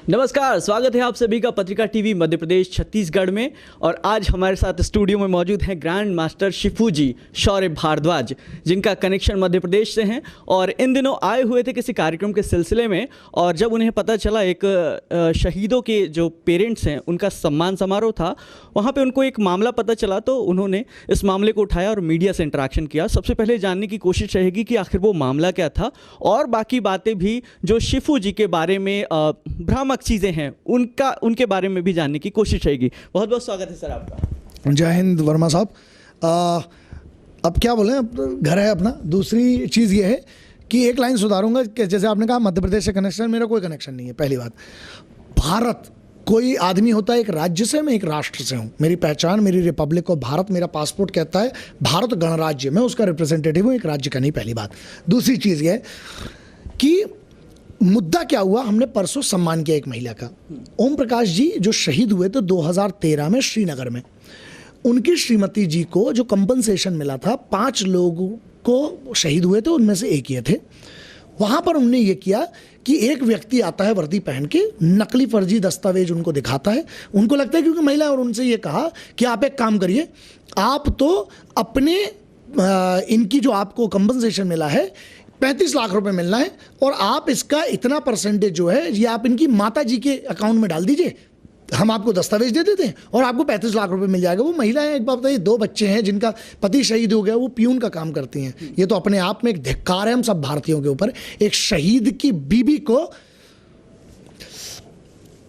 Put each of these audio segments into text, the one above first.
नमस्कार, स्वागत है आप सभी का पत्रिका टीवी मध्य प्रदेश छत्तीसगढ़ में। और आज हमारे साथ स्टूडियो में मौजूद हैं ग्रैंड मास्टर शिफू जी शौर्य भारद्वाज, जिनका कनेक्शन मध्य प्रदेश से हैं और इन दिनों आए हुए थे किसी कार्यक्रम के सिलसिले में। और जब उन्हें पता चला एक शहीदों के जो पेरेंट्स हैं उनका सम्मान समारोह था, वहाँ पर उनको एक मामला पता चला तो उन्होंने इस मामले को उठाया और मीडिया से इंटरेक्शन किया। सबसे पहले जानने की कोशिश रहेगी कि आखिर वो मामला क्या था और बाकी बातें भी जो शिफू जी के बारे में भ्रामक चीज़ें हैं उनके बारे में भी जानने की कोशिश रहेगी। बहुत बहुत स्वागत है सर आपका। जय हिंद वर्मा साहब। अब क्या बोलें, अब घर है अपना। दूसरी चीज़ ये है कि एक लाइन सुधारूंगा कि जैसे आपने कहा मध्य प्रदेश से कनेक्शन, मेरा कोई कनेक्शन नहीं है। पहली बात, भारत कोई आदमी होता है एक राज्य से, मैं एक राष्ट्र से हूँ। मेरी पहचान मेरी रिपब्लिक ऑफ भारत, मेरा पासपोर्ट कहता है भारत गणराज्य, मैं उसका रिप्रेजेंटेटिव हूँ, एक राज्य का नहीं। पहली बात। दूसरी चीज़ ये है कि मुद्दा क्या हुआ, हमने परसों सम्मान किया एक महिला का। ओम प्रकाश जी जो शहीद हुए थे 2013 में श्रीनगर में, उनकी श्रीमती जी को जो कंपनसेशन मिला था, 5 लोगों को शहीद हुए थे, उनमें से एक ये थे। वहाँ पर उन्होंने ये किया कि एक व्यक्ति आता है वर्दी पहन के, नकली फर्जी दस्तावेज उनको दिखाता है, उनको लगता है क्योंकि महिला, और उनसे ये कहा कि आप एक काम करिए, आप तो अपने इनकी जो आपको कंपनसेशन मिला है 35 लाख रुपए मिलना है और आप इसका इतना परसेंटेज जो है ये आप इनकी माता जी के अकाउंट में डाल दीजिए, हम आपको दस्तावेज दे देते हैं और आपको 35 लाख रुपए मिल जाएगा। वो महिलाएं, एक बात बताइए, 2 बच्चे हैं जिनका पति शहीद हो गया, वो पियून का काम करती हैं। ये तो अपने आप में एक धिक्कार है हम सब भारतीयों के ऊपर। एक शहीद की बीबी को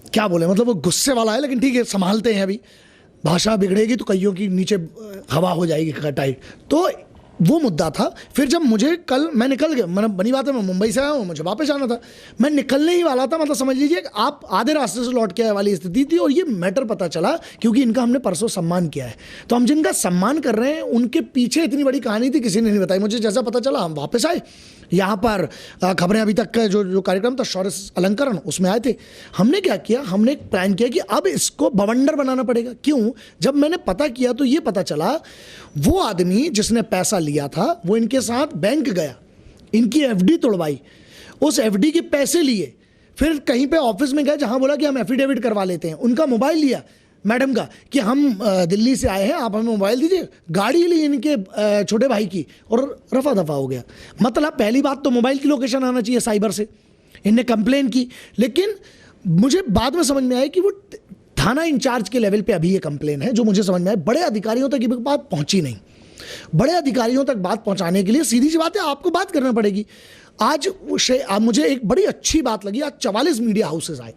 क्या बोले, मतलब वो गुस्से वाला है, लेकिन ठीक है संभालते हैं। अभी भाषा बिगड़ेगी तो कईयों की नीचे हवा हो जाएगी टाइट। तो वो मुद्दा था। फिर जब मुझे मैं निकल गया, मतलब बनी बात है, मैं मुंबई से आया हूँ, मुझे वापस आना था, मैं निकलने ही वाला था, मतलब समझ लीजिए आप आधे रास्ते से लौट के आने वाली स्थिति थी। और ये मैटर पता चला क्योंकि इनका हमने परसों सम्मान किया है, तो हम जिनका सम्मान कर रहे हैं उनके पीछे इतनी बड़ी कहानी थी, किसी ने नहीं बताई मुझे। जैसा पता चला हम वापस आए यहाँ पर। खबरें अभी तक का जो कार्यक्रम था शौर्य अलंकरण, उसमें आए थे। हमने क्या किया, हमने एक प्लान किया कि अब इसको बवंडर बनाना पड़ेगा। क्यों? जब मैंने पता किया तो ये पता चला वो आदमी जिसने पैसा लिया था वो इनके साथ बैंक गया, इनकी एफडी तोड़वाई, उस एफडी के पैसे लिए, फिर कहीं पे ऑफिस में गए जहां बोला कि हम एफिडेविट करवा लेते हैं, उनका मोबाइल लिया मैडम का कि हम दिल्ली से आए हैं, आप हमें मोबाइल दीजिए, गाड़ी ली इनके छोटे भाई की और रफा दफा हो गया। मतलब पहली बात तो मोबाइल की लोकेशन आना चाहिए साइबर से, इनने कंप्लेन की। लेकिन मुझे बाद में समझ में आया कि वो थाना इंचार्ज के लेवल पे अभी ये कंप्लेन है, जो मुझे समझ में आया। बड़े अधिकारियों तक ये बात पहुंची नहीं। बड़े अधिकारियों तक बात पहुंचाने के लिए सीधी सी बात है आपको बात करना पड़ेगी। आज मुझे एक बड़ी अच्छी बात लगी, आज 44 मीडिया हाउसेस आए,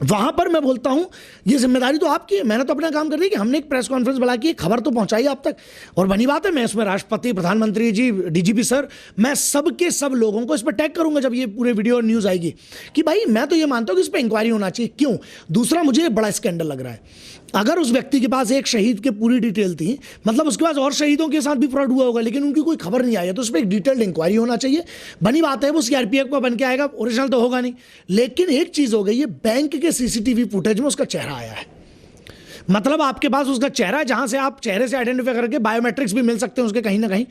वहां पर मैं बोलता हूं ये जिम्मेदारी तो आपकी है। मैंने तो अपना काम कर दिया कि हमने एक प्रेस कॉन्फ्रेंस बुला के खबर तो पहुंचाई आप तक। और बनी बात है, मैं इसमें राष्ट्रपति, प्रधानमंत्री जी, डीजीपी सर, मैं सब के सब लोगों को इस पर टैग करूंगा जब ये पूरे वीडियो न्यूज़ आएगी कि भाई मैं तो ये मानता हूं कि इस पर इंक्वायरी होना चाहिए। क्यों? दूसरा, मुझे बड़ा स्कैंडल लग रहा है, अगर उस व्यक्ति के पास एक शहीद की पूरी डिटेल थी, मतलब उसके पास और शहीदों के साथ भी फ्रॉड हुआ होगा लेकिन उनकी कोई खबर नहीं आई है, तो उस पर एक डिटेल्ड इंक्वायरी होना चाहिए। बनी बात है वो सीआरपीएफ का बन के आएगा, ओरिजिनल तो होगा नहीं। लेकिन एक चीज़ हो गई है, बैंक के सीसीटीवी फुटेज में उसका चेहरा आया है। मतलब आपके पास उसका चेहरा, जहां से आप चेहरे से आइडेंटिफाई करके बायोमेट्रिक्स भी मिल सकते हैं उसके कहीं ना कहीं,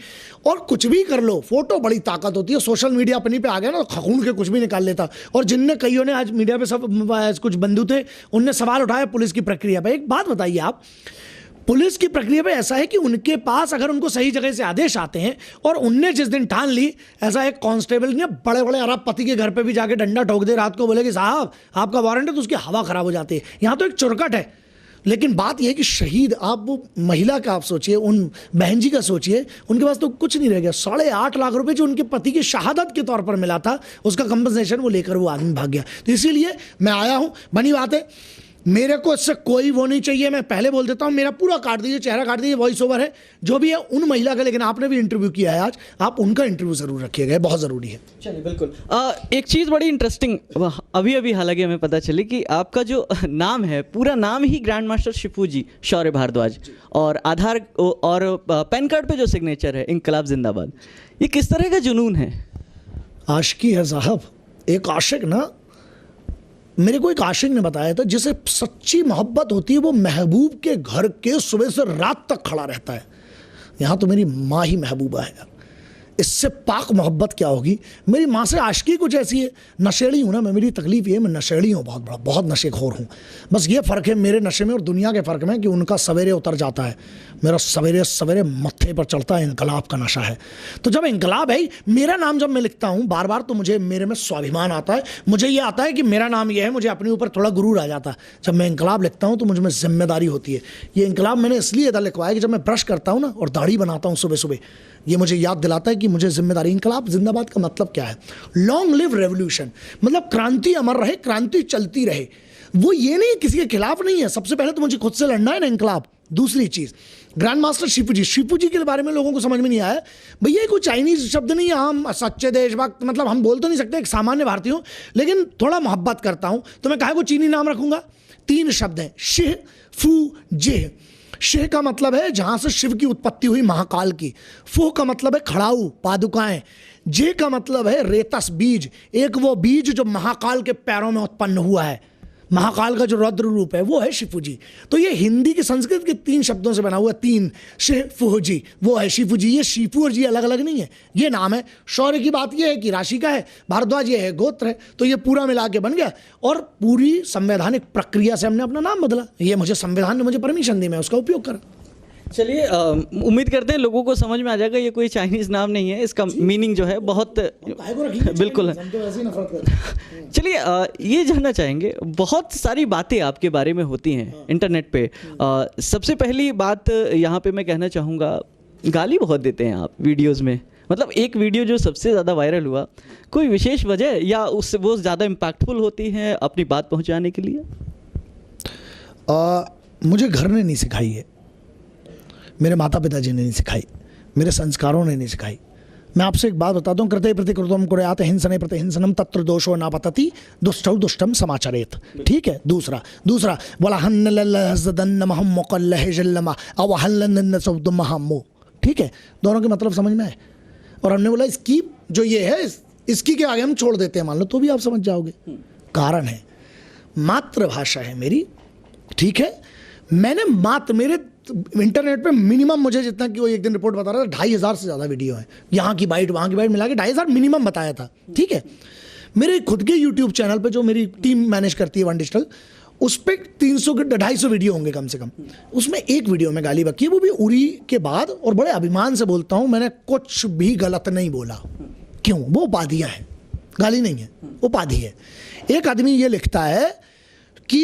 और कुछ भी कर लो। फोटो बड़ी ताकत होती है। सोशल मीडिया अपनी पे आ गया ना, तो खखून के कुछ भी निकाल लेता। और जिनने, कईयों ने आज मीडिया पे, सब कुछ बंधु थे, उनने सवाल उठाया पुलिस की प्रक्रिया पे। एक बात बताइए आप, पुलिस की प्रक्रिया पे ऐसा है कि उनके पास अगर उनको सही जगह से आदेश आते हैं, और उनने जिस दिन ठान ली, ऐसा एक कांस्टेबल ने बड़े बड़े अरबपति के घर पे भी जाके डंडा ठोक दे रात को, बोले कि साहब आपका वारंट है, तो उसकी हवा खराब हो जाती है। यहाँ तो एक चुरकट है। लेकिन बात यह है कि शहीद, आप वो महिला का आप सोचिए, उन बहन जी का सोचिए, उनके पास तो कुछ नहीं रह गया। 8.5 लाख रुपए जो उनके पति की शहादत के तौर पर मिला था, उसका कंपनसेशन वो लेकर वो आदमी भाग गया। तो इसीलिए मैं आया हूं। बनी बात है, मेरे को इससे कोई वो नहीं चाहिए। मैं पहले बोल देता हूं, मेरा पूरा काट दीजिए, चेहरा काट दीजिए, वॉइस ओवर है जो भी है उन महिला का। लेकिन आपने भी इंटरव्यू किया है आज, आप उनका इंटरव्यू जरूर रखिएगा, बहुत ज़रूरी है। चलिए, बिल्कुल। एक चीज़ बड़ी इंटरेस्टिंग अभी अभी हालांकि हमें पता चली कि आपका जो नाम है, पूरा नाम ही ग्रैंड मास्टर शिफू जी शौर्य भारद्वाज, और आधार और पैन कार्ड पे जो सिग्नेचर है इनकलाब जिंदाबाद, ये किस तरह का जुनून है? आशिकी है साहब। एक आशिक ना, मेरे को एक आशिक ने बताया था, जिसे सच्ची मोहब्बत होती है वो महबूब के घर के सुबह से रात तक खड़ा रहता है। यहाँ तो मेरी माँ ही महबूबा है। इससे पाक मोहब्बत क्या होगी। मेरी माँ से आशिकी कुछ ऐसी है, नशेड़ी हूँ ना मैं, मेरी तकलीफ ये है मैं नशेड़ी हूँ, बहुत बड़ा, बहुत नशेखोर हूँ। बस ये फ़र्क है मेरे नशे में और दुनिया के फ़र्क में कि उनका सवेरे उतर जाता है, मेरा सवेरे सवेरे मत्थे पर चढ़ता है, इंकलाब का नशा है। तो जब इंकलाब है, मेरा नाम जब मैं लिखता हूँ बार बार, तो मुझे मेरे में स्वाभिमान आता है, मुझे ये आता है कि मेरा नाम ये है, मुझे अपने ऊपर थोड़ा गुरूर आ जाता है। जब मैं इंकलाब लिखता हूँ तो मुझ में जिम्मेदारी होती है। ये इंकलाब मैंने इसलिए इधर लिखवाया कि जब मैं ब्रश करता हूँ ना और दाढ़ी बनाता हूँ सुबह सुबह, ये मुझे याद दिलाता है कि मुझे जिम्मेदारी। इंकलाब जिंदाबाद का मतलब क्या है? लॉन्ग लिव रेवोल्यूशन, मतलब क्रांति अमर रहे, क्रांति चलती रहे। वो ये नहीं किसी के खिलाफ नहीं है, सबसे पहले तो मुझे खुद से लड़ना है ना इंकलाब। दूसरी चीज, ग्रैंड मास्टर शिफू जी के बारे में लोगों को समझ में नहीं आया। भैया कोई चाइनीज शब्द नहीं है, हम सच्चे देशभक्त, मतलब हम बोल तो नहीं सकते, एक सामान्य भारतीय हूं, लेकिन थोड़ा मोहब्बत करता हूं, तो मैं काहे को चीनी नाम रखूंगा। 3 शब्द हैं, शिह फू जेह। शिह का मतलब है जहां से शिव की उत्पत्ति हुई, महाकाल की। फू का मतलब है खड़ाऊ, पादुकाएं। जे का मतलब है रेतस, बीज, एक वो बीज जो महाकाल के पैरों में उत्पन्न हुआ है। महाकाल का जो रौद्र रूप है वो है शिफू जी। तो ये हिंदी की संस्कृत के 3 शब्दों से बना हुआ, 3 शिफू जी, वो है शिफू जी। ये शिफू और जी अलग अलग नहीं है, ये नाम है। शौर्य की बात ये है कि राशि का है, भारद्वाज ये है, गोत्र है, तो ये पूरा मिला के बन गया। और पूरी संवैधानिक प्रक्रिया से हमने अपना नाम बदला। ये मुझे संविधान ने मुझे परमिशन दी, मैं उसका उपयोग करा। चलिए, उम्मीद करते हैं लोगों को समझ में आ जाएगा ये कोई चाइनीज़ नाम नहीं है, इसका मीनिंग जो है बहुत बिल्कुल है। चलिए, ये जानना चाहेंगे, बहुत सारी बातें आपके बारे में होती हैं इंटरनेट पे। सबसे पहली बात यहाँ पे मैं कहना चाहूँगा, गाली बहुत देते हैं आप वीडियोज़ में। मतलब एक वीडियो जो सबसे ज़्यादा वायरल हुआ, कोई विशेष वजह या उससे वो ज़्यादा इम्पैक्टफुल होती है अपनी बात पहुँचाने के लिए? मुझे घर ने नहीं सिखाई है, मेरे माता पिताजी ने नहीं सिखाई, मेरे संस्कारों ने नहीं सिखाई। मैं आपसे एक बात बताता हूँ, कृते प्रतिकृतम कुर्यात हिंसने प्रतिहिंसनम तत्र दोषो न पतति दुष्टौ दुष्टम समाचरेत। ठीक है। दूसरा बोला हन्नलहज़दन्नमहम मुक़ल्लहजल्लमा अवहल्लन्नसउदमहमो। ठीक है, दोनों के मतलब समझ में आए। और हमने बोला इसकी जो ये है, इसकी के आगे हम छोड़ देते हैं, मान लो, तो भी आप समझ जाओगे। कारण है, मातृभाषा है मेरी। ठीक है, मैंने मेरे इंटरनेट पे मिनिमम, मुझे जितना कि वो एक दिन रिपोर्ट बता रहा था, 2500 से ज़्यादा वीडियो है, यहाँ की बाइट वहाँ की बाइट मिला के 2500 मिनिमम बताया था। ठीक है, मेरे खुद के यूट्यूब चैनल पे जो मेरी टीम मैनेज करती है वन डिजिटल, उस पर 300 के 250 वीडियो होंगे कम से कम। उसमें एक वीडियो में गाली बकी है, वो भी उरी के बाद, और बड़े अभिमान से बोलता हूँ, मैंने कुछ भी गलत नहीं बोला। क्यों? वो उपाधियाँ हैं, गाली नहीं है, उपाधि है। एक आदमी ये लिखता है कि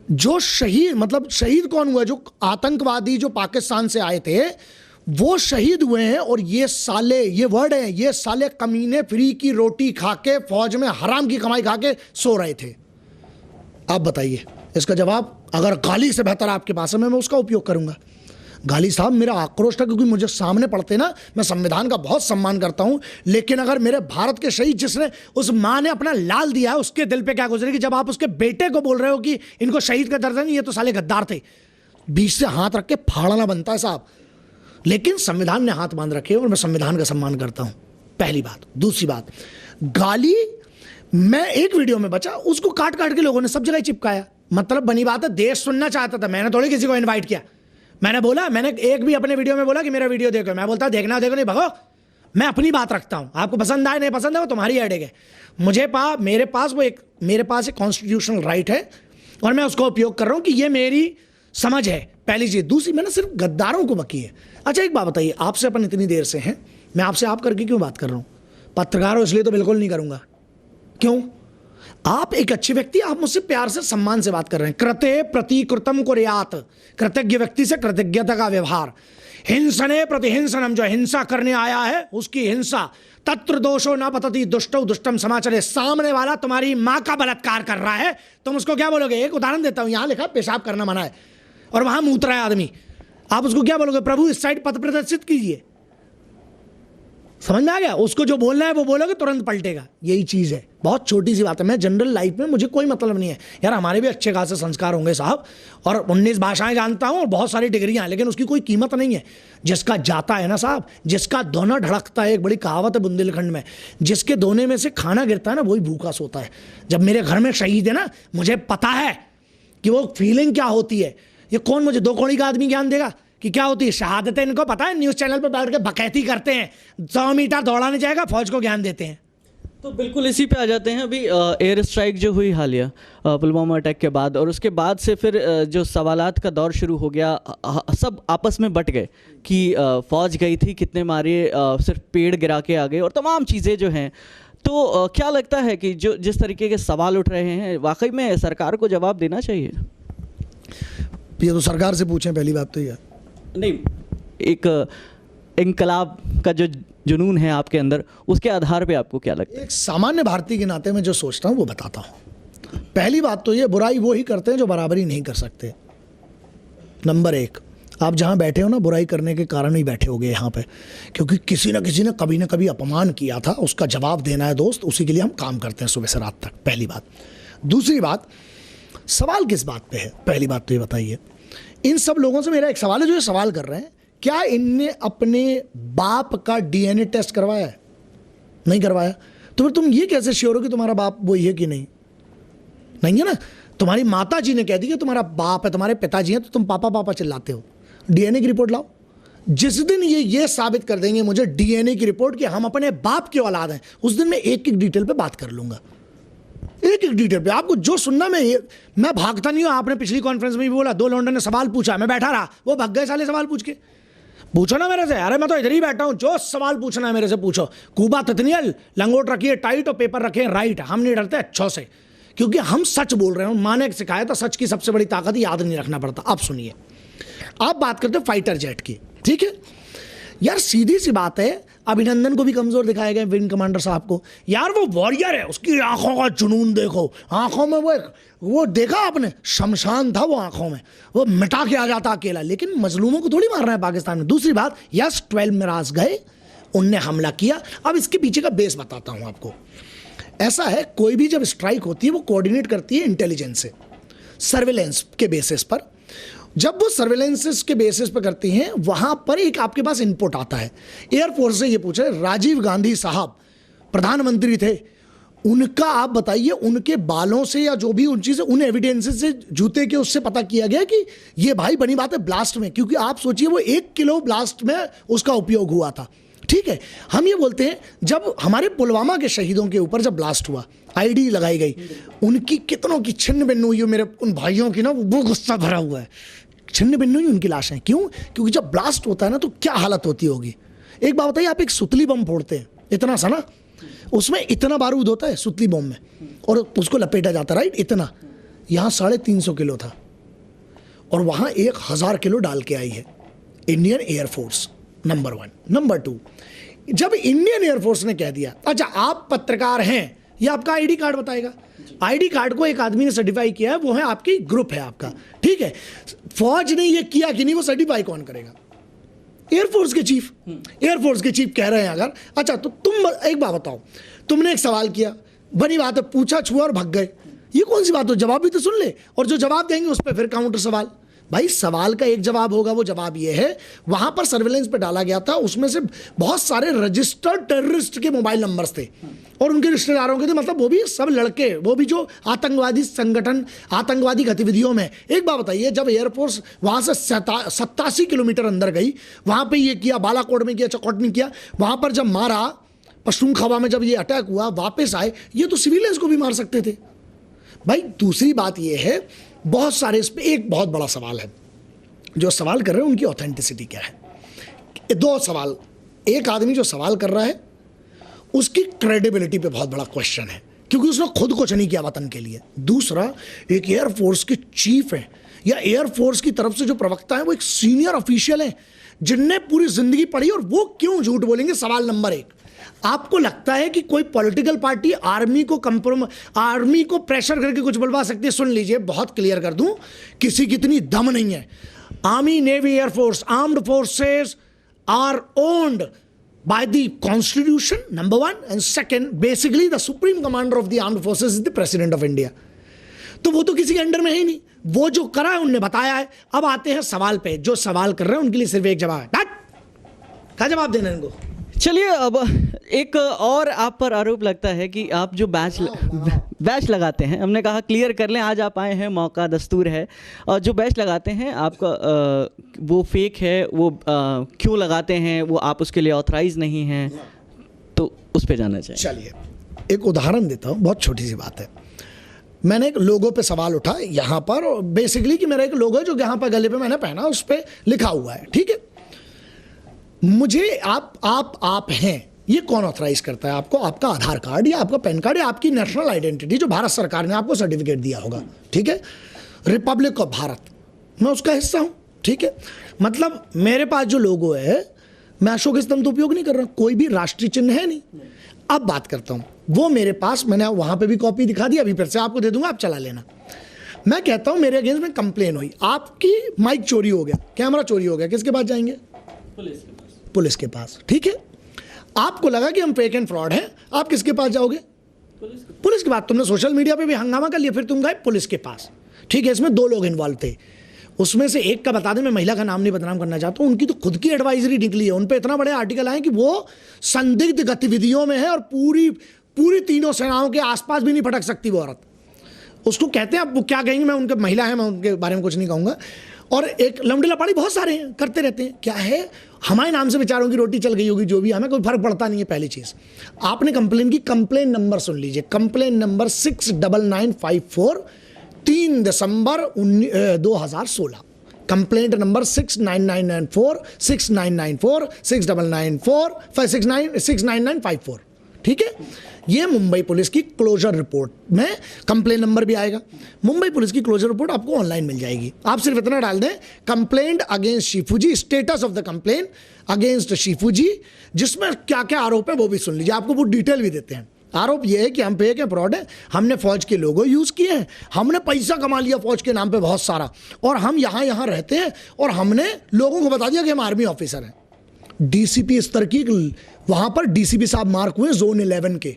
जो शहीद, मतलब शहीद कौन हुआ? जो आतंकवादी जो पाकिस्तान से आए थे वो शहीद हुए हैं, और ये साले, ये वर्ड है, ये साले कमीने फ्री की रोटी खा के, फौज में हराम की कमाई खा के सो रहे थे। आप बताइए इसका जवाब। अगर गाली से बेहतर आपके पास है, मैं उसका उपयोग करूंगा। गाली साहब मेरा आक्रोश था, क्योंकि मुझे सामने पड़ते ना, मैं संविधान का बहुत सम्मान करता हूं, लेकिन अगर मेरे भारत के शहीद, जिसने, उस माँ ने अपना लाल दिया है, उसके दिल पे क्या गुजरेगी जब आप उसके बेटे को बोल रहे हो कि इनको शहीद का दर्जा नहीं, ये तो साले गद्दार थे। बीच से हाथ रख के फाड़ना बनता है साहब। लेकिन संविधान ने हाथ बांध रखे और मैं संविधान का सम्मान करता हूं, पहली बात। दूसरी बात, गाली, मैं एक वीडियो में बचा, उसको काट काट के लोगों ने सब जगह चिपकाया। मतलब बनी बात है, देश सुनना चाहता था, मैंने थोड़ी किसी को इन्वाइट किया। मैंने बोला, मैंने एक भी अपने वीडियो में बोला कि मेरा वीडियो देखो, मैं बोलता देखना देखो नहीं, भगो। मैं अपनी बात रखता हूं, आपको पसंद आए नहीं पसंद है वो तुम्हारी हेडेक है। मेरे पास एक कॉन्स्टिट्यूशनल राइट है, और मैं उसका उपयोग कर रहा हूं कि ये मेरी समझ है, पहली चीज। दूसरी, मैंने सिर्फ गद्दारों को बकी है। अच्छा एक बात बताइए, आपसे अपन इतनी देर से हैं, मैं आपसे आप करके क्यों बात कर रहा हूं? पत्रकार हो इसलिए तो बिल्कुल नहीं करूंगा। क्यों? आप एक अच्छे व्यक्ति, आप मुझसे प्यार से, सम्मान से बात कर रहे हैं। कृते प्रतिकृतम कुर्यात, कृतज्ञ व्यक्ति से कृतज्ञता का व्यवहार। हिंसने प्रतिहिंसनम, जो हिंसा करने आया है उसकी हिंसा। तत्र दोषो न पतति दुष्टौ दुष्टम समाचरे, सामने वाला तुम्हारी माँ का बलात्कार कर रहा है, तुम उसको क्या बोलोगे? एक उदाहरण देता हूं, यहां लिखा पेशाब करना मना है और वहां मूत्र है आदमी, आप उसको क्या बोलोगे? प्रभु इस साइड पथ प्रदर्शित कीजिए। समझ में आ गया? उसको जो बोलना है वो बोलोगे, तुरंत पलटेगा। यही चीज है, बहुत छोटी सी बात है। मैं जनरल लाइफ में मुझे कोई मतलब नहीं है यार, हमारे भी अच्छे खासे संस्कार होंगे साहब, और 19 भाषाएं जानता हूं और बहुत सारी डिग्रियां, लेकिन उसकी कोई कीमत नहीं है। जिसका जाता है ना साहब, जिसका दोना ढड़कता है, एक बड़ी कहावत है बुंदेलखंड में, जिसके दोने में से खाना गिरता है ना, वही भूखा सोता है। जब मेरे घर में शहीद है ना, मुझे पता है कि वो फीलिंग क्या होती है। ये कौन मुझे 2 कौड़ी का आदमी ज्ञान देगा कि क्या होती है शहादतें, इनको पता है, न्यूज़ चैनल पर बैठ के बकैती करते हैं, 100 मीटर दौड़ाने जाएगा, फौज को ज्ञान देते हैं। तो बिल्कुल इसी पे आ जाते हैं। अभी एयर स्ट्राइक जो हुई हालिया पुलवामा अटैक के बाद, और उसके बाद से फिर जो सवालात का दौर शुरू हो गया, सब आपस में बट गए कि फौज गई थी, कितने मारे, सिर्फ पेड़ गिरा के आ गए और तमाम चीज़ें जो हैं। तो क्या लगता है कि जो जिस तरीके के सवाल उठ रहे हैं, वाकई में सरकार को जवाब देना चाहिए? ये तो सरकार से पूछें, पहली बात तो ये नहीं, एक इनकलाब का जो जुनून है आपके अंदर, उसके आधार पे आपको क्या लगता है? एक सामान्य भारतीय के नाते मैं जो सोचता हूँ वो बताता हूँ। पहली बात तो ये, बुराई वो ही करते हैं जो बराबरी नहीं कर सकते। नंबर एक, आप जहाँ बैठे हो ना, बुराई करने के कारण ही बैठे होगे यहाँ पे, क्योंकि किसी न किसी ने कभी ना कभी अपमान किया था, उसका जवाब देना है दोस्त, उसी के लिए हम काम करते हैं सुबह से रात तक। पहली बात। दूसरी बात, सवाल किस बात पे है? पहली बात तो ये बताइए, इन सब लोगों से मेरा एक सवाल है जो ये सवाल कर रहे हैं, क्या इनने अपने बाप का डीएनए टेस्ट करवाया है? नहीं करवाया। तो फिर तुम ये कैसे श्योर हो कि तुम्हारा बाप वही है कि नहीं? नहीं है ना। तुम्हारी माता जी ने कह दी कि तुम्हारा बाप है, तुम्हारे पिताजी हैं, तो तुम पापा पापा चिल्लाते हो। डीएनए की रिपोर्ट लाओ। जिस दिन ये साबित कर देंगे मुझे डीएनए की रिपोर्ट कि हम अपने बाप की औलाद हैं, उस दिन मैं एक एक डिटेल पे बात कर लूंगा। एक एक डिटेल पे आपको जो सुनना, मैं भागता नहीं हूं। आपने पिछली कॉन्फ्रेंस में भी बोला, 2 लौंडों ने सवाल पूछा, मैं बैठा रहा, वो भाग गए साले सवाल पूछ के। पूछो ना मेरे से, अरे मैं तो इधर ही बैठा हूं, जो सवाल पूछना है मेरे से पूछो। कूबा ततनियल, लंगोट रखिए टाइट और पेपर रखिए राइट। हम नहीं डरते अच्छों से, क्योंकि हम सच बोल रहे हैं। माँ ने सिखाया था, सच की सबसे बड़ी ताकत याद नहीं रखना पड़ता। अब सुनिए, आप बात करते हो फाइटर जेट की, ठीक है यार, सीधी सी बात है, अभिनंदन को भी कमजोर दिखाया गया, विंग कमांडर साहब को। यार वो वॉरियर है, उसकी आंखों का जुनून देखो, आंखों में वो देखा आपने, शमशान था वो आंखों में, वो मिटा के आ जाता अकेला। लेकिन मजलूमों को थोड़ी मार रहा है पाकिस्तान में। दूसरी बात, यस 12 मिराज गए, उनने हमला किया। अब इसके पीछे का बेस बताता हूं आपको। ऐसा है, कोई भी जब स्ट्राइक होती है वो कोऑर्डिनेट करती है इंटेलिजेंस से, सर्वेलेंस के बेसिस पर। जब वो सर्वेलेंसेस के बेसिस पर करती हैं, वहां पर एक आपके पास इनपुट आता है। एयरफोर्स से ये पूछ रहे, राजीव गांधी साहब प्रधानमंत्री थे, उनका आप बताइए, उनके बालों से या जो भी उन चीज़ें, उन एविडेंसेस से, जूते के उससे पता किया गया कि ये भाई बनी बात है ब्लास्ट में, क्योंकि आप सोचिए वो 1 किलो ब्लास्ट में उसका उपयोग हुआ था। ठीक है, हम ये बोलते हैं जब हमारे पुलवामा के शहीदों के ऊपर जब ब्लास्ट हुआ, आईडी लगाई गई, उनकी कितनों की छिन्न भिन्न हुई, मेरे उन भाइयों की ना वो गुस्सा भरा हुआ है, छिन्न भिन्न हुई उनकी लाशें। क्यों? क्योंकि जब ब्लास्ट होता है ना तो क्या हालत होती होगी। एक बात बताइए, आप एक सुतली बम फोड़ते हैं, इतना सा ना, उसमें इतना बारूद होता है सुतली बम में, और उसको लपेटा जाता है, राइट, इतना। यहाँ 350 किलो था, और वहाँ 1000 किलो डाल के आई है इंडियन एयरफोर्स। नंबर 1। नंबर 2, जब इंडियन एयरफोर्स ने कह दिया, अच्छा आप पत्रकार हैं, ये आपका आईडी कार्ड बताएगा। आईडी कार्ड को एक आदमी ने सर्टिफाई किया है, वो है आपकी ग्रुप है आपका, ठीक है। फौज ने ये किया कि नहीं, वो सर्टिफाई कौन करेगा? एयरफोर्स के चीफ। एयरफोर्स के चीफ कह रहे हैं अगर, अच्छा तो तुम एक बात बताओ, तुमने एक सवाल किया, बनी बात है, पूछा छुआ और भाग गए, ये कौन सी बात हो? जवाब भी तो सुन ले, और जो जवाब देंगे उस पर फिर काउंटर सवाल। भाई सवाल का एक जवाब होगा, वो जवाब ये है, वहां पर सर्वेलेंस पे डाला गया था, उसमें से बहुत सारे रजिस्टर्ड टेररिस्ट के मोबाइल नंबर्स थे और उनके रिश्तेदारों के थे, मतलब वो भी सब लड़के, वो भी जो आतंकवादी संगठन, आतंकवादी गतिविधियों में। एक बात बताइए, जब एयरफोर्स वहां से 87 किलोमीटर अंदर गई, वहां पे ये किया, बालाकोट में किया, चकोट में किया, वहां पर जब मारा, पश्तूनख्वा में जब ये अटैक हुआ, वापस आए, ये तो सिविलियंस को भी मार सकते थे भाई। दूसरी बात ये है, बहुत सारे, इस पे एक बहुत बड़ा सवाल है, जो सवाल कर रहे हैं उनकी ऑथेंटिसिटी क्या है। 2 सवाल, एक आदमी जो सवाल कर रहा है उसकी क्रेडिबिलिटी पे बहुत बड़ा क्वेश्चन है, क्योंकि उसने खुद कुछ नहीं किया वतन के लिए। दूसरा, एक एयरफोर्स के चीफ है या एयरफोर्स की तरफ से जो प्रवक्ता है, वो एक सीनियर ऑफिशियल है जिनने पूरी जिंदगी पढ़ी, और वो क्यों झूठ बोलेंगे? सवाल नंबर 1। आपको लगता है कि कोई पॉलिटिकल पार्टी आर्मी को प्रेशर करके कुछ बुलवा सकती है? सुन लीजिए, बहुत क्लियर कर दूं, किसी की इतनी दम नहीं है। Army, navy, air force, armed forces are owned by the constitution, number 1, and second, basically the supreme commander of the armed forces is the president of India. तो वो तो किसी के अंडर में है ही नहीं, वो जो करा है उनने बताया है। अब आते हैं सवाल पे, जो सवाल कर रहे हैं उनके लिए सिर्फ एक जवाब है, क्या जवाब देना इनको? चलिए, अब एक और आप पर आरोप लगता है कि आप जो बैच लगाते हैं, हमने कहा क्लियर कर लें, आज आप आए हैं, मौका दस्तूर है, और जो बैच लगाते हैं आपका वो फेक है, वो क्यों लगाते हैं, वो आप उसके लिए ऑथराइज नहीं हैं, तो उस पर जानना चाहिए। चलिए एक उदाहरण देता हूँ, बहुत छोटी सी बात है। मैंने एक लोगो पे सवाल उठा यहाँ पर, बेसिकली कि मेरा एक लोगो है जो यहाँ पर गले पे मैंने पहना, उस पर लिखा हुआ है, ठीक है। मुझे आप हैं, ये कौन ऑथराइज करता है आपको? आपका आधार कार्ड या आपका पैन कार्ड या आपकी नेशनल आइडेंटिटी जो भारत सरकार ने आपको सर्टिफिकेट दिया होगा, ठीक है। रिपब्लिक ऑफ भारत, मैं उसका हिस्सा हूं, ठीक है। मतलब मेरे पास जो लोगो है, मैं अशोक स्तंभ तो उपयोग नहीं कर रहा, कोई भी राष्ट्रीय चिन्ह है नहीं। अब बात करता हूं, वो मेरे पास, मैंने वहां पे भी कॉपी दिखा दी, अभी फिर से आपको दे दूंगा, आप चला लेना। मैं कहता हूं मेरे अगेंस्ट में कंप्लेन हुई, आपकी माइक चोरी हो गया, कैमरा चोरी हो गया, किसके पास जाएंगे? पुलिस के पास, ठीक है। आपको लगा कि हम फेक एंड फ्रॉड हैं, आप किसके पास जाओगे? पुलिस के पास। तुमने सोशल मीडिया पे भी हंगामा कर लिया, फिर तुम गए पुलिस के पास, ठीक है। इसमें 2 लोग इन्वॉल्व थे, उसमें से एक का बता दें, मैं महिला का नाम नहीं बदनाम करना चाहता हूं, उनकी तो खुद की एडवाइजरी निकली है, उन पे इतना बड़े आर्टिकल आए कि वो संदिग्ध गतिविधियों में है और पूरी तीनों सेनाओं के आसपास भी नहीं फटक सकती वो औरत। उसको कहते हैं, अब वो क्या कहेंगे, मैं उनके महिला है, मैं उनके बारे में कुछ नहीं कहूँगा। और एक लमड़ी लपाड़ी बहुत सारे हैं, करते रहते हैं, क्या है, हमारे नाम से बेचारों की रोटी चल गई होगी, जो भी, हमें कोई फर्क पड़ता नहीं है। पहली चीज़, आपने कंप्लेन की, कंप्लेन नंबर सुन लीजिए, कंप्लेन नंबर 69954, 3 दिसंबर 2016, कंप्लेंट नंबर 69994, 6994, 69994, 69954, ठीक है। ये मुंबई पुलिस की क्लोजर रिपोर्ट में कंप्लेन नंबर भी आएगा। मुंबई पुलिस की क्लोजर रिपोर्ट आपको ऑनलाइन मिल जाएगी, आप सिर्फ इतना डाल दें, complaint against Shifuji, status of the complain against Shifuji, जिसमें क्या क्या आरोप है वो भी सुन लीजिए, आपको वो डिटेल भी देते हैं। आरोप ये है कि हम फेक है, फ्रॉड है, हमने फौज के लोगो यूज़ किए हैं, हमने पैसा कमा लिया फौज के नाम पे बहुत सारा, और हम यहाँ रहते हैं, और हमने लोगों को बता दिया कि हम आर्मी ऑफिसर हैं। डीसीपी स्तर की, वहाँ पर डीसीपी साहब मार्क हुए जोन 11 के,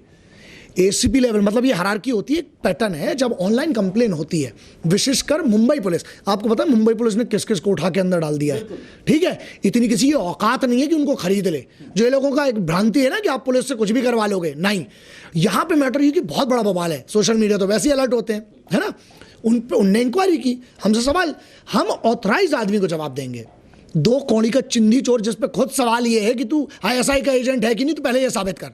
एसीपी लेवल, मतलब ये हायरार्की होती है, पैटर्न है। जब ऑनलाइन कंप्लेन होती है, विशेषकर मुंबई पुलिस, आपको पता है मुंबई पुलिस ने किस किस को उठा के अंदर डाल दिया है, ठीक है। इतनी किसी की औकात नहीं है कि उनको खरीद ले। जो ये लोगों का एक भ्रांति है ना कि आप पुलिस से कुछ भी करवा लोगे, नहीं। यहाँ पे मैटर ये कि बहुत बड़ा बवाल है, सोशल मीडिया तो वैसे ही अलर्ट होते हैं, है ना। उनने इंक्वायरी की, हमसे सवाल, हम ऑथराइज आदमी को जवाब देंगे। 2 कौड़ी का चिंदी चोर, जिस पे खुद सवाल ये है कि तू आईएसआई का एजेंट है कि नहीं, तो पहले ये साबित कर।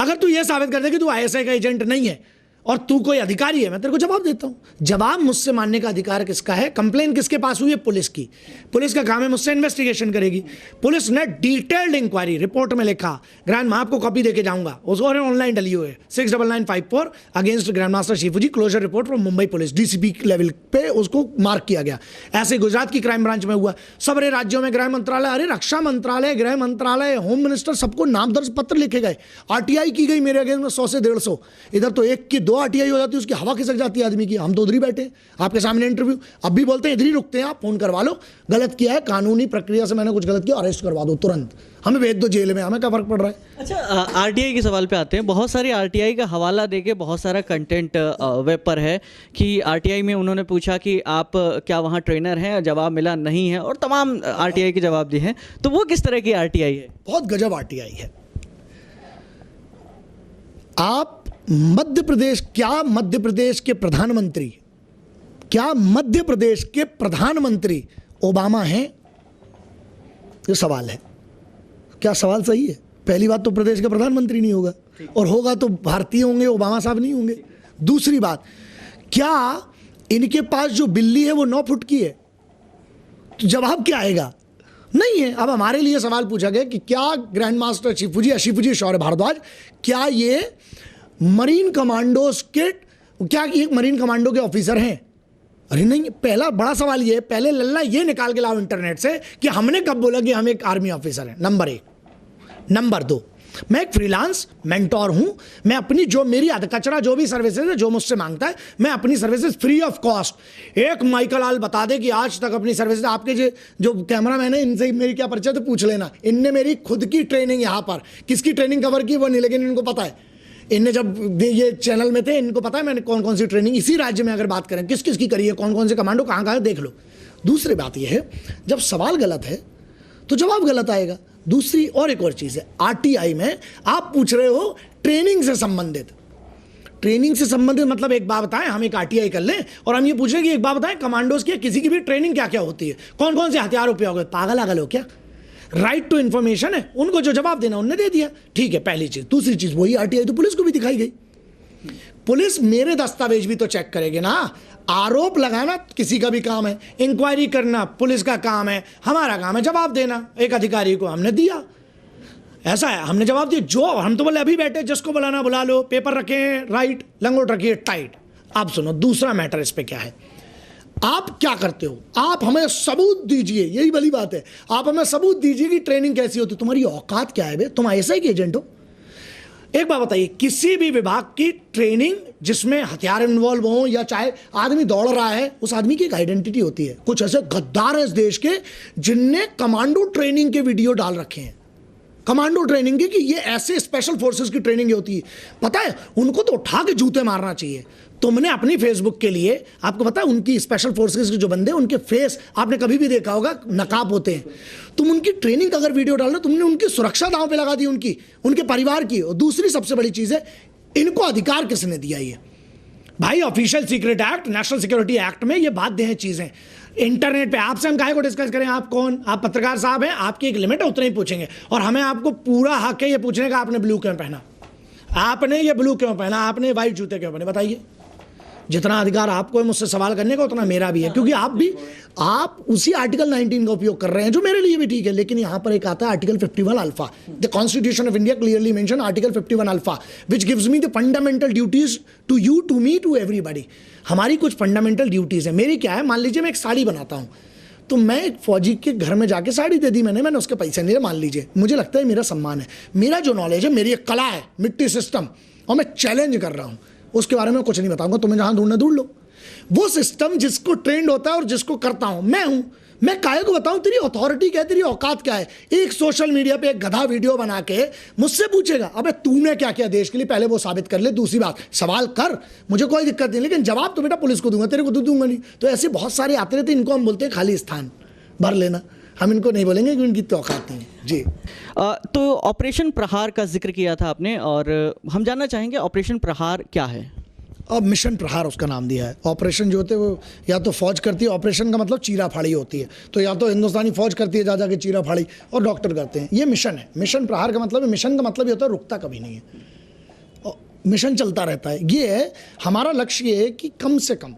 अगर तू ये साबित कर दे कि तू आईएसआई का एजेंट नहीं है और तू कोई अधिकारी है, मैं तेरे को जवाब देता हूं। जवाब मुझसे मानने का अधिकार किसका है? कंप्लेन किसके पास हुई है? पुलिस की। पुलिस का काम है मुझसे इन्वेस्टिगेशन करेगी। पुलिस ने डिटेल्ड इंक्वायरी रिपोर्ट में लिखा, ग्रैंड मैं आपको कॉपी देके जाऊंगा, उसको ऑनलाइन डली हुई है, 69954 against grandmaster Shifuji, closure report from Mumbai police, DCP level पे उसको मार्क किया गया। ऐसे गुजरात की क्राइम ब्रांच में हुआ, सबरे राज्यों में गृह मंत्रालय, अरे रक्षा मंत्रालय, गृह मंत्रालय, होम मिनिस्टर, सबको नाम दर्ज पत्र लिखे गए, आरटीआई की गई मेरे अगेंस्ट में 100 से 150। इधर तो 1 की 2 आरटीआई हो जाती है, उसकी हवा खिसक जाती है आदमी की। हम तो उधर ही बैठे, आपके सामने इंटरव्यू, अब भी बोलते हैं इधर ही रुकते हैं, आप फोन करवा लो, गलत किया है, कानूनी प्रक्रिया से मैंने कुछ गलत किया, अरेस्ट करवा दो तुरंत, हमें भेज दो जेल में, हमें क्या फर्क पड़ रहा है। अच्छा, आरटीआई के सवाल पे आते हैं। बहुत सारी आरटीआई का हवाला देके बहुत सारा कंटेंट वेब पर है कि आरटीआई में उन्होंने पूछा कि आप क्या वहाँ ट्रेनर हैं, जवाब मिला नहीं है, और तमाम आरटीआई के जवाब दिए हैं। तो वो किस तरह की आरटीआई है? बहुत गजब आरटीआई है। आप मध्य प्रदेश, क्या मध्य प्रदेश के प्रधानमंत्री ओबामा हैं? ये सवाल है। क्या सवाल सही है? पहली बात तो प्रदेश का प्रधानमंत्री नहीं होगा, और होगा तो भारतीय होंगे, ओबामा साहब नहीं होंगे। दूसरी बात, क्या इनके पास जो बिल्ली है वो 9 फुट की है? तो जवाब क्या आएगा? नहीं है। अब हमारे लिए सवाल पूछा गया कि क्या ग्रैंड मास्टर शिफूजी शौर्य भारद्वाज, क्या ये मरीन कमांडोज के, क्या ये मरीन कमांडो के ऑफिसर हैं? अरे नहीं। पहला बड़ा सवाल ये, पहले लल्ला ये निकाल के लाओ इंटरनेट से कि हमने कब बोला कि हम एक आर्मी ऑफिसर हैं, नंबर 1। नंबर 2, मैं एक फ्रीलांस मेंटोर हूं, मैं अपनी जो मेरी अधकचरा जो भी सर्विसेज है, जो मुझसे मांगता है, मैं अपनी सर्विसेज फ्री ऑफ कॉस्ट। एक माइकल आल बता दे कि आज तक अपनी सर्विसेज, आपके जो कैमरा मैन है, इनसे मेरी क्या परिचय तो पूछ लेना, इनने मेरी खुद की ट्रेनिंग, यहाँ पर किसकी ट्रेनिंग कवर की वो नहीं, लेकिन इनको पता है, इनने जब ये चैनल में थे, इनको पता है मैंने कौन कौन सी ट्रेनिंग इसी राज्य में अगर बात करें किस किस की करी है, कौन कौन से कमांडो कहाँ कहाँ देख लो। दूसरी बात यह है, जब सवाल गलत है तो जवाब गलत आएगा। दूसरी और एक और चीज़ है, आरटीआई में आप पूछ रहे हो ट्रेनिंग से संबंधित। ट्रेनिंग से संबंधित मतलब एक बात बताएं, हम एक आरटीआई कर लें और हम ये पूछ रहे हैं कि एक बात बताएं कमांडोज की किसी की भी ट्रेनिंग क्या क्या होती है, कौन कौन से हथियार उपयोग है। पागल आगल हो क्या? राइट टू इन्फॉर्मेशन है, उनको जो जवाब देना उनने दे दिया, ठीक है, पहली चीज। दूसरी चीज वही आरटीआई तो पुलिस को भी दिखाई गई। पुलिस मेरे दस्तावेज भी तो चेक करेगी ना। आरोप लगाना किसी का भी काम है, इंक्वायरी करना पुलिस का काम है, हमारा काम है जवाब देना। एक अधिकारी को हमने दिया, ऐसा है, हमने जवाब दिया। जो हम तो बोले अभी बैठे, जिसको बुलाना बुला लो, पेपर रखे हैं राइट, लंगोट रखिए टाइट। आप सुनो दूसरा मैटर इस पे क्या है, आप क्या करते हो, आप हमें सबूत दीजिए, यही वाली बात है। आप हमें सबूत दीजिए कि ट्रेनिंग कैसी होती, तुम्हारी औकात क्या है बे, तुम ऐसा ही एजेंट हो। एक बात बताइए, किसी भी विभाग की ट्रेनिंग जिसमें हथियार इन्वॉल्व हो या चाहे आदमी दौड़ रहा है, उस आदमी की एक आइडेंटिटी होती है। कुछ ऐसे गद्दार हैं इस देश के जिनने कमांडो ट्रेनिंग के वीडियो डाल रखे हैं, कमांडो ट्रेनिंग की, कि ये ऐसे स्पेशल फोर्सेस की ट्रेनिंग होती है। पता है, उनको तो उठा के जूते मारना चाहिए। तुमने अपनी फेसबुक के लिए, आपको पता है उनकी स्पेशल फोर्सेस के जो बंदे, उनके फेस आपने कभी भी देखा होगा, नकाब होते हैं। तुम उनकी ट्रेनिंग अगर वीडियो डाल रहे हो, तुमने उनकी सुरक्षा दांव पे लगा दी, उनके परिवार की। और दूसरी सबसे बड़ी चीज़ है, इनको अधिकार किसने दिया? ये भाई official secret act, national security act में ये बाध्य हैं चीज़ें। इंटरनेट पे आपसे हम काहे को डिस्कस करें, आप कौन, आप पत्रकार साहब हैं, आपकी एक लिमिट है, उतना ही पूछेंगे। और हमें आपको पूरा हक है ये पूछने का, आपने ब्लू क्यों पहना, आपने ये ब्लू क्यों पहना, आपने वाइट जूते क्यों पहने, बताइए। जितना अधिकार आपको है मुझसे सवाल करने का, उतना मेरा भी है, क्योंकि आप उसी आर्टिकल 19 का उपयोग कर रहे हैं, जो मेरे लिए भी ठीक है। लेकिन यहां पर एक आता है article 51 alpha. The constitution of India clearly mention article 51 alpha, which gives me the fundamental duties to you, to me, to everybody. हमारी कुछ फंडामेंटल ड्यूटीज है। मेरी क्या है, मान लीजिए मैं एक साड़ी बनाता हूं, तो मैं एक फौजी के घर में जाके साड़ी दे दी, मैंने उसके पैसे नहीं, मान लीजिए, मुझे लगता है मेरा सम्मान है, मेरा जो नॉलेज है, मेरी एक कला है, मिट्टी सिस्टम, और मैं चैलेंज कर रहा हूं, उसके बारे में कुछ नहीं बताऊंगा, तुम्हें जहां ढूंढना ढूंढ लो। वो सिस्टम जिसको ट्रेंड होता है और जिसको करता हूं मैं हूं। मैं काहे को बताऊं तेरी अथॉरिटी क्या है, तेरी औकात क्या है। एक सोशल मीडिया पे एक गधा वीडियो बना के मुझसे पूछेगा, अबे तूने क्या किया देश के लिए, पहले वो साबित कर ले। दूसरी बात, सवाल कर, मुझे कोई दिक्कत नहीं, लेकिन जवाब तो बेटा पुलिस को दूंगा, तेरे को तो दूंगा नहीं। तो ऐसे बहुत सारे आते रहते, इनको हम बोलते हैं खाली स्थान भर लेना। हम इनको नहीं बोलेंगे कि उनकी तो औकात नहीं है जी। तो ऑपरेशन प्रहार का जिक्र किया था आपने, और हम जानना चाहेंगे ऑपरेशन प्रहार क्या है। अब मिशन प्रहार उसका नाम दिया है। ऑपरेशन जो होते हैं वो या तो फौज करती है, ऑपरेशन का मतलब चीरा फाड़ी होती है, तो या तो हिंदुस्तानी फौज करती है जा जाके चीरा फाड़ी, और डॉक्टर करते हैं। ये मिशन है। मिशन प्रहार का मतलब है, मिशन का मतलब ये होता है रुकता कभी नहीं है, मिशन चलता रहता है। ये है हमारा लक्ष्य, ये है कि कम से कम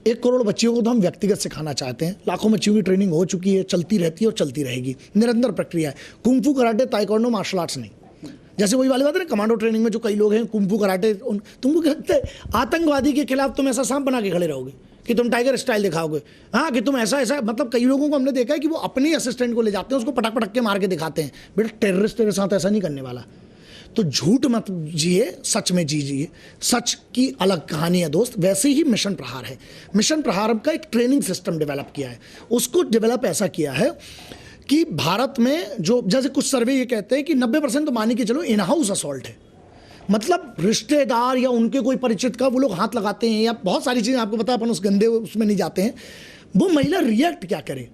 1 करोड़ बच्चियों को तो हम व्यक्तिगत सिखाना चाहते हैं। लाखों बच्चियों की ट्रेनिंग हो चुकी है, चलती रहती है और चलती रहेगी, निरंतर प्रक्रिया है। Kung fu, karate, taekwondo, martial arts नहीं। जैसे वही वाली बात है ना, कमांडो ट्रेनिंग में जो कई लोग हैं कुंफू कराटे, तुमको क्या लगता है आतंकवादी के खिलाफ तुम ऐसा सांप बना के खड़े रहोगे कि तुम टाइगर स्टाइल दिखाओगे? हाँ, कि तुम ऐसा मतलब कई लोगों को हमने देखा है कि वो अपने असिस्टेंट को ले जाते हैं, उसको पटक पटक के मार के दिखाते हैं। बेटा टेररिस्ट तेरे साथ ऐसा नहीं करने वाला। तो झूठ मत जिए, सच में जीजिए। सच की अलग कहानी है दोस्त। वैसे ही मिशन प्रहार है। मिशन प्रहार का एक ट्रेनिंग सिस्टम डेवलप किया है। उसको डेवलप ऐसा किया है कि भारत में जो, जैसे कुछ सर्वे ये कहते हैं कि 90% तो मानिए कि चलो इन हाउस असॉल्ट है, मतलब रिश्तेदार या उनके कोई परिचित का वो लोग हाथ लगाते हैं, या बहुत सारी चीज़ें आपको पता है, अपन उस गंदे उसमें नहीं जाते हैं। वो महिला रिएक्ट क्या करे,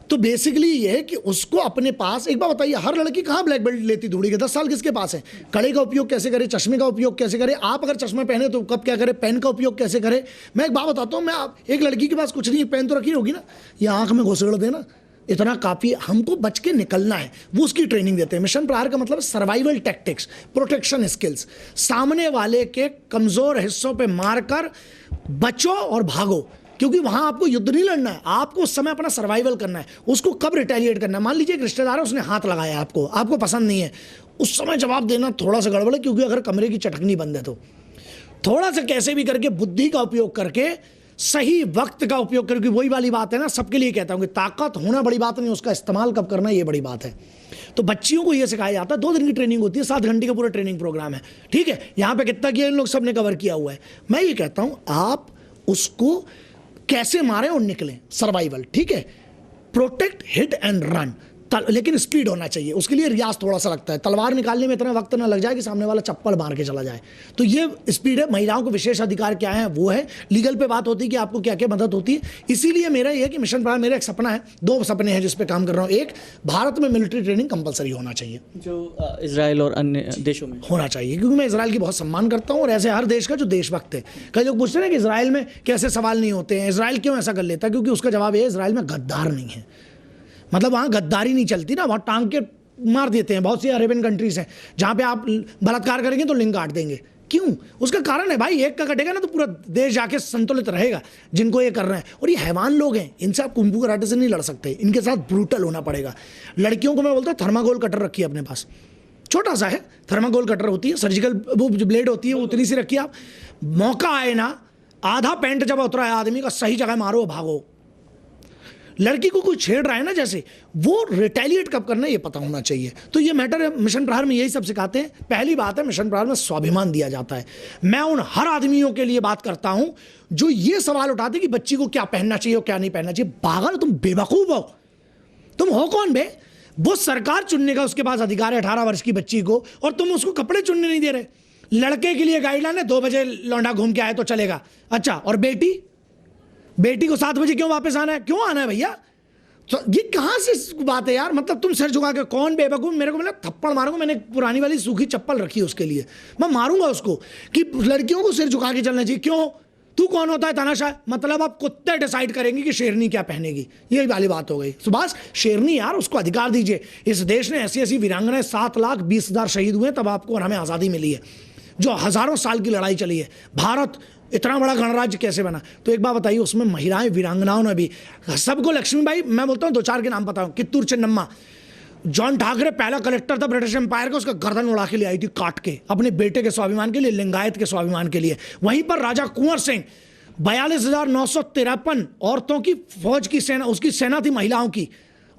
तो बेसिकली ये है कि उसको अपने पास, एक बार बताइए, हर लड़की कहाँ ब्लैक बेल्ट लेती धूड़ी के, 10 साल किसके पास है? कड़े का उपयोग कैसे करे, चश्मे का उपयोग कैसे करे, आप अगर चश्मा पहने तो कब क्या करे, पेन का उपयोग कैसे करे। मैं एक बात बताता हूँ, एक लड़की के पास कुछ नहीं, पेन तो रखी होगी ना, ये आँख में घुसेड़ देना, इतना काफ़ी, हमको बच के निकलना है, वो उसकी ट्रेनिंग देते हैं। मिशन प्रहार का मतलब सर्वाइवल टैक्टिक्स, प्रोटेक्शन स्किल्स, सामने वाले के कमज़ोर हिस्सों पे मारकर बचो और भागो, क्योंकि वहाँ आपको युद्ध नहीं लड़ना है, आपको उस समय अपना सर्वाइवल करना है। उसको कब रिटेलिएट करना है, मान लीजिए एक रिश्तेदार है, उसने हाथ लगाया आपको पसंद नहीं है, उस समय जवाब देना थोड़ा सा गड़बड़ है, क्योंकि अगर कमरे की चटकनी बंद है तो थोड़ा सा कैसे भी करके बुद्धि का उपयोग करके, सही वक्त का उपयोग करके, वही वाली बात है ना, सबके लिए कहता हूँ कि ताकत होना बड़ी बात नहीं, उसका इस्तेमाल कब करना ये बड़ी बात है। तो बच्चियों को ये सिखाया जाता है। 2 दिन की ट्रेनिंग होती है, 7 घंटे का पूरा ट्रेनिंग प्रोग्राम है, ठीक है। यहाँ पे कितना किया इन लोग सब ने कवर किया हुआ है। मैं ये कहता हूँ आप उसको कैसे मारें और निकलें, सर्वाइवल, ठीक है। प्रोटेक्ट, हिट एंड रन, लेकिन स्पीड होना चाहिए, उसके लिए रियाज थोड़ा सा लगता है। तलवार निकालने में इतना वक्त ना लग जाए कि सामने वाला चप्पल मार के चला जाए। तो ये स्पीड है। महिलाओं को विशेष अधिकार क्या है वो है। लीगल पे बात होती है कि आपको क्या क्या मदद होती है। इसीलिए मेरा ये है कि मिशन प्रहार, मेरा एक सपना है, 2 सपने हैं जिस पे काम कर रहा हूँ। एक, भारत में मिलिट्री ट्रेनिंग कंपलसरी होना चाहिए, जो इजराइल और अन्य देशों में होना चाहिए, क्योंकि मैं इजराइल की बहुत सम्मान करता हूँ और ऐसे हर देश का जो देशभक्त है। कई लोग पूछते हैं कि इजराइल में कैसे सवाल नहीं होते हैं, इजराइल क्यों ऐसा कर लेता है? क्योंकि उसका जवाब ये है, इजराइल में गद्दार नहीं है। मतलब वहाँ गद्दारी नहीं चलती ना, वहाँ टांग के मार देते हैं। बहुत सी अरेबियन कंट्रीज हैं जहाँ पे आप बलात्कार करेंगे तो लिंग काट देंगे। क्यों? उसका कारण है भाई, एक का कटेगा ना तो पूरा देश जाके संतुलित रहेगा जिनको ये कर रहे हैं। और ये हैवान लोग हैं, इनसे आप कुंफू कराटे से नहीं लड़ सकते, इनके साथ ब्रूटल होना पड़ेगा। लड़कियों को मैं बोलता हूँ थर्माकोल कटर रखिए अपने पास, छोटा सा है, थर्माकोल कटर होती है, सर्जिकल वो जो ब्लेड होती है वो उतनी सी रखिए आप। मौका आए ना, आधा पैंट जब उतरा है आदमी का, सही जगह मारो, भागो। लड़की को कोई छेड़ रहा है ना, जैसे वो रिटेलिएट कब करना है ये पता होना चाहिए। तो ये मैटर है, मिशन प्रहार में यही सब सिखाते हैं। पहली बात है, मिशन प्रहार में स्वाभिमान दिया जाता है। मैं उन हर आदमियों के लिए बात करता हूं जो ये सवाल उठाते हैं कि बच्ची को क्या पहनना चाहिए और क्या नहीं पहनना चाहिए। पागल, तुम बेवकूफ हो, तुम हो कौन बे? वो सरकार चुनने का उसके पास अधिकार है 18 वर्ष की बच्ची को, और तुम उसको कपड़े चुनने नहीं दे रहे। लड़के के लिए गाइडलाइन है 2 बजे लौंडा घूम के आए तो चलेगा। अच्छा, और बेटी को 7 बजे क्यों वापस आना है? क्यों आना है भैया? तो ये कहाँ से बात है यार? मतलब तुम सिर झुका के, कौन बेवकूफ? मेरे को मतलब थप्पड़ मारूंगा। मैंने पुरानी वाली सूखी चप्पल रखी है उसके लिए, मैं मारूंगा उसको कि लड़कियों को सिर झुका के चलना चाहिए। क्यों? तू कौन होता है तानाशाह? मतलब आप कुत्ते डिसाइड करेंगे कि शेरनी क्या पहनेगी, यही वाली बात हो गई। सुभाष, शेरनी यार, उसको अधिकार दीजिए। इस देश ने ऐसी ऐसी वीरांगनाएं, 7,20,000 शहीद हुए तब आपको और हमें आज़ादी मिली है, जो हज़ारों साल की लड़ाई चली है। भारत इतना बड़ा गणराज्य कैसे बना? तो एक बात बताइए, उसमें महिलाएं, वीरांगनाओं ने भी, सबको लक्ष्मीबाई, मैं बोलता हूँ 2-4 के नाम बताऊँ, कित्तूर चेन्नम्मा। जॉन ठाकरे पहला कलेक्टर था ब्रिटिश एम्पायर का, उसका गर्दन उड़ा के ले आई थी काट के, अपने बेटे के स्वाभिमान के लिए, लिंगायत के स्वाभिमान के लिए। वहीं पर राजा कुंवर सिंह, 42,953 औरतों की फौज की सेना, उसकी सेना थी महिलाओं की।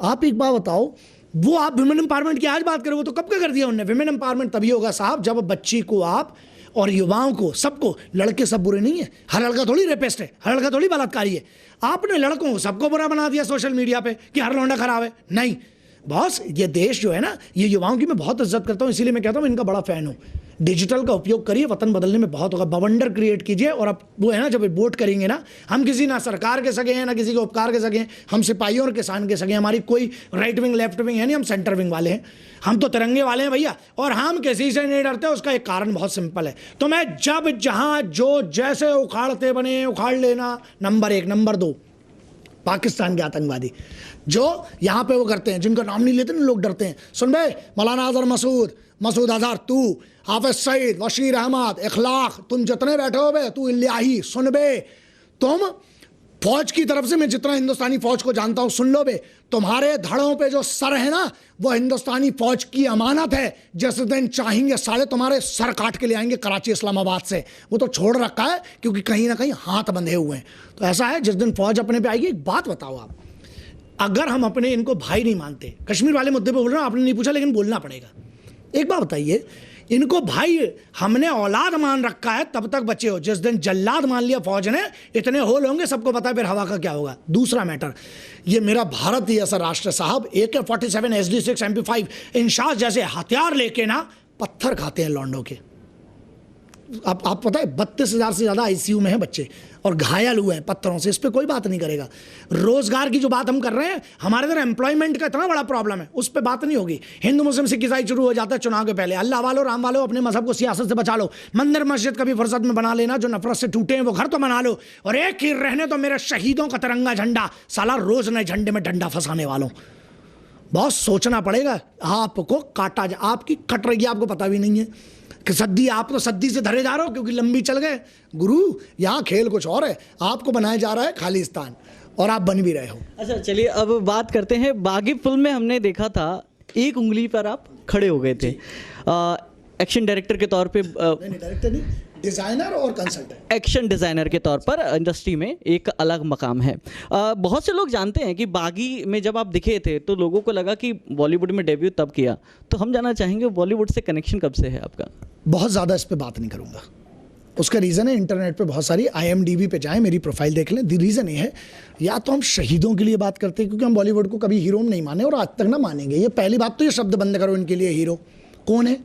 आप एक बात बताओ, वो आप विमेन एम्पावरमेंट की आज बात करें, वो तो कब का कर दिया उन्होंने। विमेन एम्पावरमेंट तभी होगा साहब जब बच्ची को आप और युवाओं को, सबको, लड़के सब बुरे नहीं है, हर लड़का थोड़ी रेपिस्ट है, हर लड़का थोड़ी बलात्कारी है। आपने लड़कों को सबको बुरा बना दिया सोशल मीडिया पे कि हर लौंडा खराब है। नहीं बॉस, ये देश जो है ना, ये युवाओं की मैं बहुत इज्जत करता हूँ, इसीलिए मैं कहता हूँ इनका बड़ा फैन हूँ। डिजिटल का उपयोग करिए, वतन बदलने में बहुत होगा। बवंडर क्रिएट कीजिए, और अब वो है ना, जब वोट करेंगे ना, हम किसी ना सरकार के सगे हैं ना किसी के उपकार के सगे हैं, हम सिपाहियों और किसान के सगे हैं। हमारी कोई राइट विंग लेफ्ट विंग है नहीं, हम सेंटर विंग वाले हैं, हम तो तिरंगे वाले हैं भैया। और हम किसी से नहीं डरते, उसका एक कारण बहुत सिंपल है। तो मैं जब जहाँ जो जैसे उखाड़ते बने उखाड़ लेना, नंबर 1। नंबर 2, पाकिस्तान के आतंकवादी जो यहाँ पे वो करते हैं, जिनका नाम नहीं लेते ना लोग डरते हैं। सुन बे, मौलाना अजहर मसूद अजहर, तू हाफिज सईद, बशीर अहमद, इखलाक, तुम जितने बैठे हो बे, तू इल्याही, सुन बे, तुम फौज की तरफ से, मैं जितना हिंदुस्तानी फौज को जानता हूँ, सुन लो बे, तुम्हारे धड़ों पे जो सर है ना, वो हिंदुस्तानी फौज की अमानत है। जिस दिन चाहेंगे साले तुम्हारे सर काट के ले आएंगे कराची इस्लामाबाद से। वो तो छोड़ रखा है क्योंकि कहीं ना कहीं हाथ बंधे हुए हैं। तो ऐसा है, जिस दिन फौज अपने पे आएगी, एक बात बताओ आप, अगर हम अपने इनको भाई नहीं मानते, कश्मीर वाले मुद्दे पे बोल रहा हूँ, आपने नहीं पूछा लेकिन बोलना पड़ेगा। एक बात बताइए, इनको भाई हमने औलाद मान रखा है तब तक बचे हो, जिस दिन जल्लाद मान लिया फौज ने, इतने होल होंगे, सबको पता है फिर हवा का क्या होगा। दूसरा मैटर, ये मेरा भारत ही ऐसा राष्ट्र साहब, AK-47 SD6 MP5 इंशास जैसे हथियार लेके ना पत्थर खाते हैं लौंडों के। आप पता है 32,000 से ज़्यादा ICU में हैं बच्चे, और घायल हुए हैं पत्थरों से। इस पर कोई बात नहीं करेगा। रोजगार की जो बात हम कर रहे हैं, हमारे इधर एम्प्लॉयमेंट का इतना बड़ा प्रॉब्लम है, उस पर बात नहीं होगी। हिंदू मुस्लिम सिख ईसाई शुरू हो जाता है चुनाव के पहले। अल्लाह वालों, राम वालों, अपने मजहब को सियासत से बचा लो। मंदिर मस्जिद कभी फुर्सत में बना लेना, जो नफरत से टूटे हैं वो घर तो बना लो, और एक ही रहने तो मेरे शहीदों का तिरंगा झंडा। साला रोज नए झंडे में डंडा फंसाने वालों, बहुत सोचना पड़ेगा। आपको काटा आपकी कट रही है, आपको पता भी नहीं है कि सद्दी, आप तो सद्दी से धरे जा रहे हो क्योंकि लंबी चल गए। गुरु, यहाँ खेल कुछ और है, आपको बनाया जा रहा है खालिस्तान, और आप बन भी रहे हो। अच्छा, चलिए अब बात करते हैं। बागी फिल्म में हमने देखा था एक उंगली पर आप खड़े हो गए थे, एक्शन डायरेक्टर के तौर पे। नहीं, डायरेक्टर नहीं, डिज़ाइनर और कंसल्टेंट। एक्शन डिज़ाइनर के तौर पर इंडस्ट्री में एक अलग मकाम है। बहुत से लोग जानते हैं कि बागी में जब आप दिखे थे तो लोगों को लगा कि बॉलीवुड में डेब्यू तब किया। तो हम जानना चाहेंगे बॉलीवुड से कनेक्शन कब से है आपका? बहुत ज़्यादा इस पर बात नहीं करूँगा, उसका रीज़न है, इंटरनेट पे बहुत सारी IMDb पे जाएं, मेरी प्रोफाइल देख लें। रीज़न ये है, या तो हम शहीदों के लिए बात करते हैं, क्योंकि हम बॉलीवुड को कभी हीरो नहीं माने और आज तक ना मानेंगे। ये पहली बात तो ये शब्द बंद करो, इनके लिए हीरो कौन है?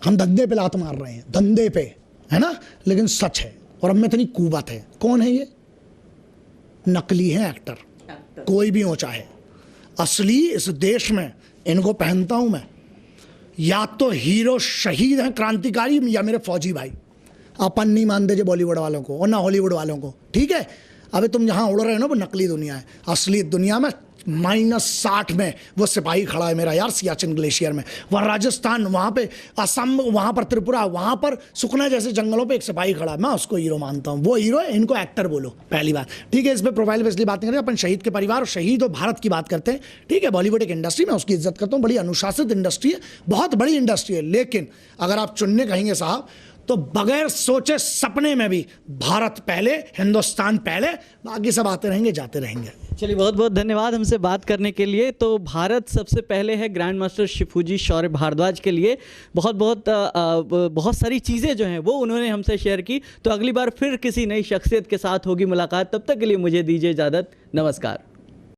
हम धंधे पे लात मार रहे हैं, धंधे पे, है ना, लेकिन सच है और अब में इतनी कुवत है। कौन है ये? नकली है एक्टर, कोई भी हो चाहे। असली इस देश में इनको पहनता हूं मैं, या तो हीरो शहीद हैं क्रांतिकारी, या मेरे फौजी भाई। अपन नहीं मानते जो बॉलीवुड वालों को और ना हॉलीवुड वालों को, ठीक है। अबे तुम जहां उड़ रहे हो ना वो नकली दुनिया है। असली दुनिया में -60 में वो सिपाही खड़ा है मेरा यार, सियाचिन ग्लेशियर में। वहाँ राजस्थान, वहाँ पे असम, वहाँ पर त्रिपुरा, वहाँ पर सुखना जैसे जंगलों पे एक सिपाही खड़ा है। मैं उसको हीरो मानता हूँ, वो हीरो है। इनको एक्टर बोलो, पहली बात, ठीक है। इस पर प्रोफाइल पे इसलिए बात नहीं करते, अपन शहीद के परिवार और शहीद और भारत की बात करते हैं, ठीक है। बॉलीवुड एक इंडस्ट्री, मैं उसकी इज्जत करता हूँ, बड़ी अनुशासित इंडस्ट्री है, बहुत बड़ी इंडस्ट्री है। लेकिन अगर आप चुनने कहेंगे साहब, तो बगैर सोचे सपने में भी भारत पहले, हिंदुस्तान पहले, बाकी सब आते रहेंगे जाते रहेंगे। चलिए, बहुत बहुत धन्यवाद हमसे बात करने के लिए। तो भारत सबसे पहले है ग्रैंड मास्टर शिफूजी शौर्य भारद्वाज के लिए बहुत बहुत सारी चीज़ें जो हैं वो उन्होंने हमसे शेयर की। तो अगली बार फिर किसी नई शख्सियत के साथ होगी मुलाकात, तब तक के लिए मुझे दीजिए इजाज़त। नमस्कार।